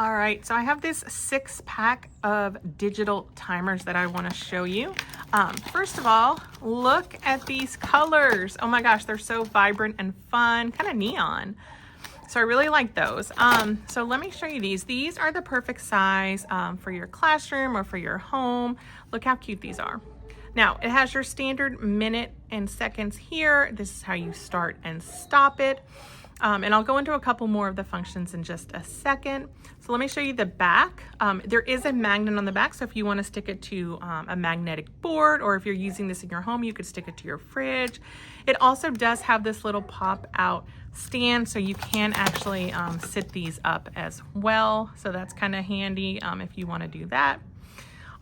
All right, so I have this 6-pack of digital timers that I want to show you. First of all, look at these colors. Oh my gosh, they're so vibrant and fun, kind of neon. So I really like those. So let me show you these. These are the perfect size for your classroom or for your home. Look how cute these are. Now, it has your standard minute and seconds here. This is how you start and stop it. And I'll go into a couple more of the functions in just a second. So let me show you the back. There is a magnet on the back, so if you want to stick it to a magnetic board, or if you're using this in your home, you could stick it to your fridge. It also does have this little pop out stand, so you can actually sit these up as well. So that's kind of handy if you want to do that.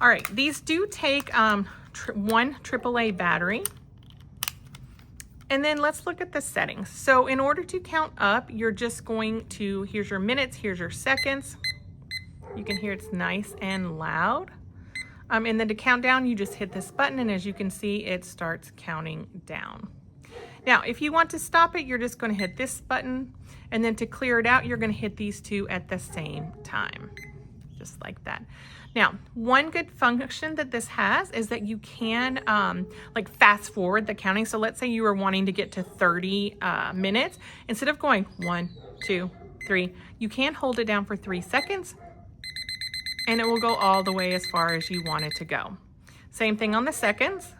All right, these do take one AAA battery. And then let's look at the settings. So in order to count up, you're just going to, here's your minutes, here's your seconds. You can hear it's nice and loud. And then to count down, you just hit this button, and as you can see, it starts counting down. Now, if you want to stop it, you're just going to hit this button, and then to clear it out, you're going to hit these two at the same time, just like that. Now, one good function that this has is that you can like fast forward the counting. So let's say you were wanting to get to 30 minutes. Instead of going 1, 2, 3, you can hold it down for 3 seconds, and it will go all the way as far as you want it to go. Same thing on the seconds.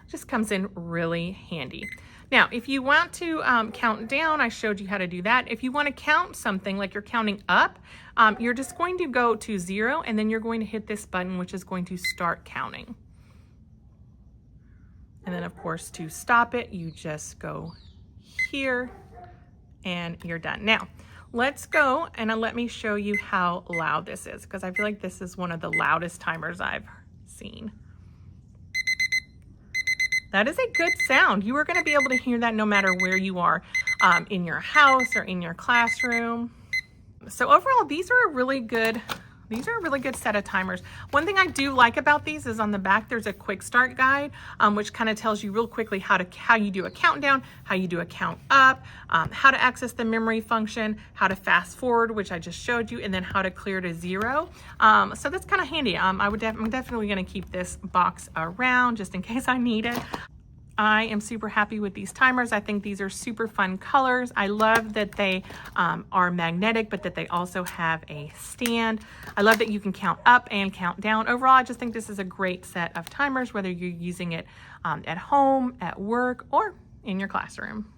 Just comes in really handy. Now, if you want to count down, I showed you how to do that. If you want to count something like you're counting up, you're just going to go to 0, and then you're going to hit this button, which is going to start counting. And then, of course, to stop it, you just go here, and you're done. Now, let's go and let me show you how loud this is, because I feel like this is one of the loudest timers I've seen. That is a good sound. You are going to be able to hear that no matter where you are in your house or in your classroom. So overall, these are a really good set of timers. One thing I do like about these is on the back, there's a quick start guide, which kind of tells you real quickly how you do a countdown, how you do a count up, how to access the memory function, how to fast forward, which I just showed you, and then how to clear to 0. So that's kind of handy. I'm definitely going to keep this box around just in case I need it. I am super happy with these timers. I think these are super fun colors. I love that they are magnetic, but that they also have a stand. I love that you can count up and count down. Overall, I just think this is a great set of timers, whether you're using it at home, at work, or in your classroom.